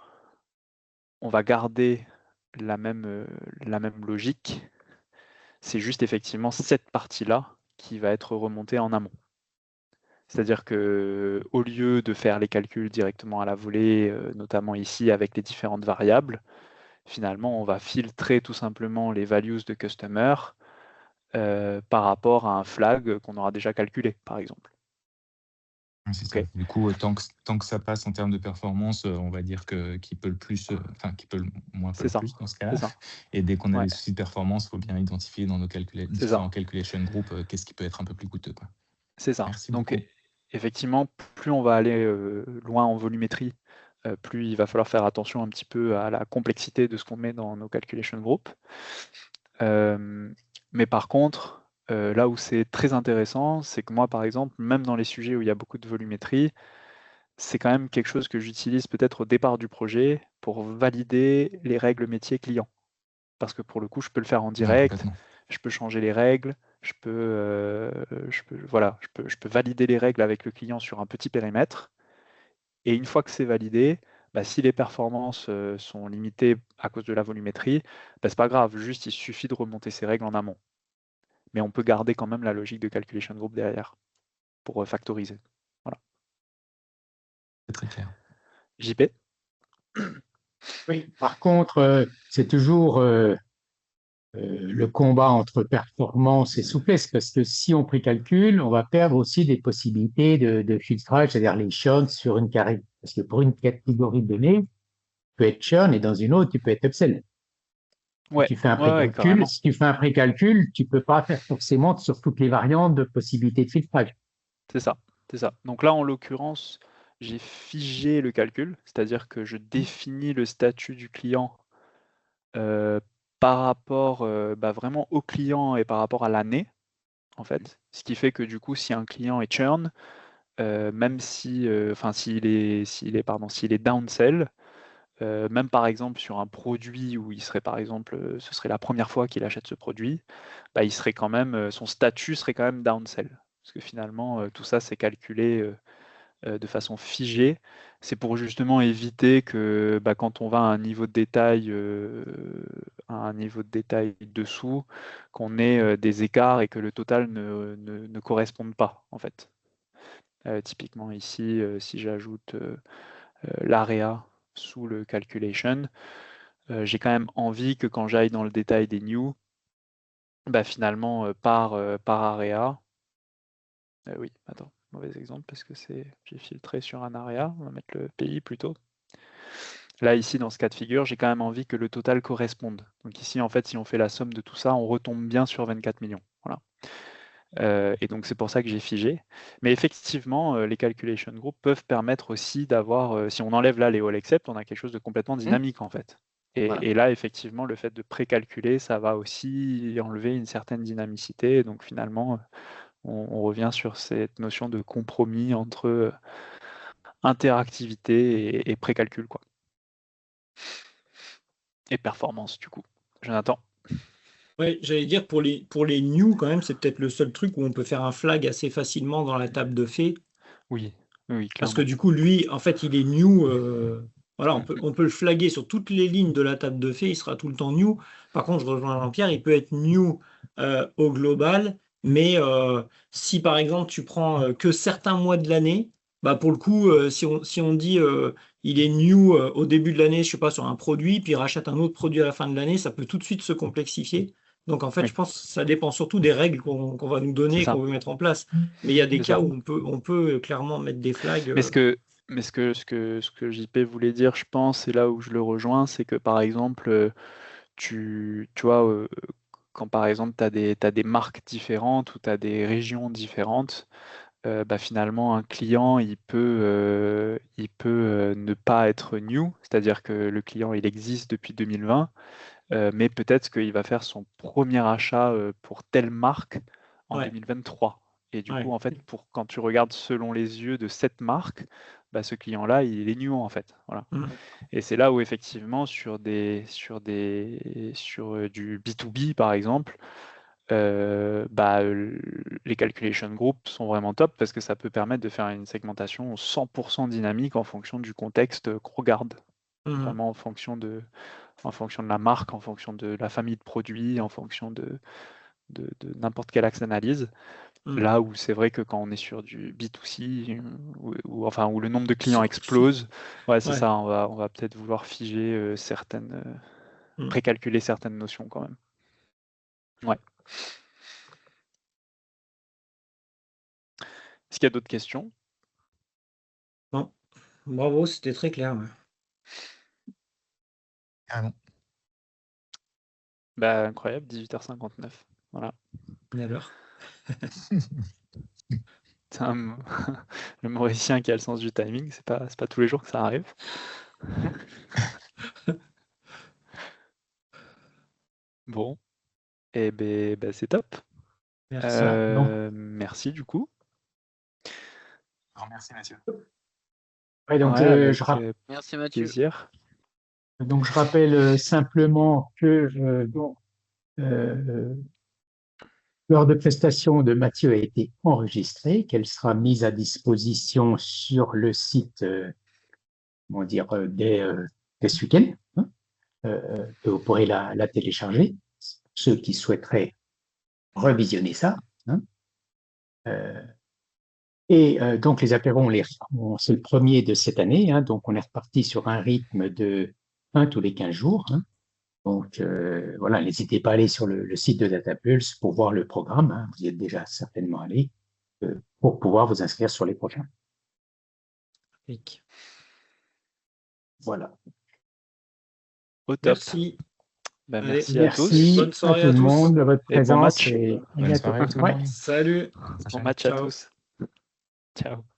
on va garder la même logique. C'est juste effectivement cette partie-là qui va être remontée en amont. C'est-à-dire que au lieu de faire les calculs directement à la volée, notamment ici avec les différentes variables, finalement, on va filtrer tout simplement les values de customer par rapport à un flag qu'on aura déjà calculé, par exemple. C'est ça. Ok. Du coup, tant que ça passe en termes de performance, on va dire qu'il peut le plus, qu'il peut le moins peut C'est le ça. plus dans ce C'est cas-là. ça. Et dès qu'on a Ouais. des soucis de performance, il faut bien identifier dans nos C'est différents ça. calculation groups qu'est-ce qui peut être un peu plus coûteux, quoi. C'est ça. Merci Donc, beaucoup. effectivement, plus on va aller loin en volumétrie, plus il va falloir faire attention un petit peu à la complexité de ce qu'on met dans nos calculation groups. Mais par contre, là où c'est très intéressant, c'est que moi, par exemple, même dans les sujets où il y a beaucoup de volumétrie, c'est quand même quelque chose que j'utilise peut-être au départ du projet pour valider les règles métiers clients. Parce que pour le coup, je peux le faire en Ouais, direct, complètement. je peux changer les règles, je peux valider les règles avec le client sur un petit périmètre. Et une fois que c'est validé, bah, si les performances sont limitées à cause de la volumétrie, bah, c'est pas grave, juste il suffit de remonter ces règles en amont. Mais on peut garder quand même la logique de calculation group derrière pour factoriser. Voilà. C'est très clair. JP? Oui, par contre, c'est toujours le combat entre performance et souplesse, parce que si on précalcule, on va perdre aussi des possibilités de filtrage, c'est-à-dire les churns sur une carré. Parce que pour une catégorie donnée, tu peux être churn et dans une autre, tu peux être upsell. Si Ouais, tu fais un ouais, précalcul, carrément. si tu fais un précalcul, tu peux pas faire forcément sur toutes les variantes de possibilités de filtrage. C'est ça, c'est ça. Donc là, en l'occurrence, j'ai figé le calcul, c'est-à-dire que je définis le statut du client par rapport vraiment au client et par rapport à l'année, en fait. Ce qui fait que du coup, si un client est churn, même si, s'il est downsell, même par exemple sur un produit où il serait par exemple, ce serait la première fois qu'il achète ce produit, bah, il serait quand même, son statut serait quand même downsell. Parce que finalement, tout ça c'est calculé de façon figée. C'est pour justement éviter que bah, quand on va à un niveau de détail dessous, qu'on ait des écarts et que le total ne corresponde pas en fait. Typiquement ici, si j'ajoute l'area sous le calculation, j'ai quand même envie que quand j'aille dans le détail des new, bah, finalement par area, oui, attends, mauvais exemple parce que j'ai filtré sur un area, on va mettre le pays plutôt. Là ici dans ce cas de figure, j'ai quand même envie que le total corresponde. Donc ici en fait si on fait la somme de tout ça, on retombe bien sur 24 millions. Voilà. Et donc c'est pour ça que j'ai figé. Mais effectivement, les calculation groups peuvent permettre aussi d'avoir, si on enlève là les all except, on a quelque chose de complètement dynamique en fait. Voilà. Et là, effectivement, le fait de précalculer, ça va aussi enlever une certaine dynamicité. Donc finalement, on revient sur cette notion de compromis entre interactivité et précalcul, quoi. Et performance, du coup. Jonathan? Ouais, j'allais dire pour les new quand même, c'est peut-être le seul truc où on peut faire un flag assez facilement dans la table de fait. Oui, oui, Parce que clairement. du coup, lui, en fait, il est new. Voilà, on peut le flaguer sur toutes les lignes de la table de fait, il sera tout le temps new. Par contre, je rejoins Jean-Pierre, il peut être new au global, mais si par exemple tu prends que certains mois de l'année, bah pour le coup, si on dit il est new au début de l'année, je sais pas, sur un produit, puis il rachète un autre produit à la fin de l'année, ça peut tout de suite se complexifier. Donc en fait, Oui, je pense que ça dépend surtout des règles qu'on va nous donner c'est et ça, qu'on veut mettre en place. Mais il y a des c'est cas ça. où on peut clairement mettre des flags. Mais ce que JP voulait dire, je pense, et là où je le rejoins, c'est que par exemple, tu vois, quand par exemple t'as des marques différentes ou tu as des régions différentes, bah, finalement un client il peut ne pas être new, c'est-à-dire que le client il existe depuis 2020, mais peut-être qu'il va faire son premier achat pour telle marque en Ouais, 2023. Et du coup, ouais. en fait, quand tu regardes selon les yeux de cette marque, bah, ce client-là, il est new en fait. Voilà. Mm. Et c'est là où effectivement sur du B2B par exemple, bah, les calculation groups sont vraiment top parce que ça peut permettre de faire une segmentation 100% dynamique en fonction du contexte qu'on regarde. Mhm. Vraiment en fonction de la marque, en fonction de la famille de produits, en fonction de n'importe quel axe d'analyse. Mhm. Là où c'est vrai que quand on est sur du B2C, enfin, où le nombre de clients explose, ouais, c'est Ouais. ça, on va peut-être vouloir figer Mhm. précalculer certaines notions quand même. Ouais. Est-ce qu'il y a d'autres questions? Non. Bravo, c'était très clair. Ouais. Carrément. Bah, incroyable, 18h59. Voilà. Une à l'heure. C'est le Mauricien qui a le sens du timing, c'est pas tous les jours que ça arrive. Bon, et ben c'est top. Merci. Merci du coup. Alors, merci Mathieu. Ouais, donc, Ouais, avec Merci Mathieu. plaisir. donc je rappelle simplement que l'heure de prestation de Mathieu a été enregistrée, qu'elle sera mise à disposition sur le site, comment dire, dès ce week-end, hein, que vous pourrez la télécharger, ceux qui souhaiteraient revisionner ça. Hein. Et donc les apéros, c'est le premier de cette année, hein, donc on est reparti sur un rythme de 1 tous les 15 jours. Hein. Donc voilà, n'hésitez pas à aller sur le site de DataPulse pour voir le programme. Hein, vous y êtes déjà certainement allé pour pouvoir vous inscrire sur les prochains. Voilà. Au top. Merci. Bah, Allez, merci à tous. Merci Bonne soirée à à tout le tous. monde de votre Et bon présence. match. Et à Bonne bientôt. soirée à tout le Ouais. monde. Salut. Bon match à Ciao. tous. Ciao.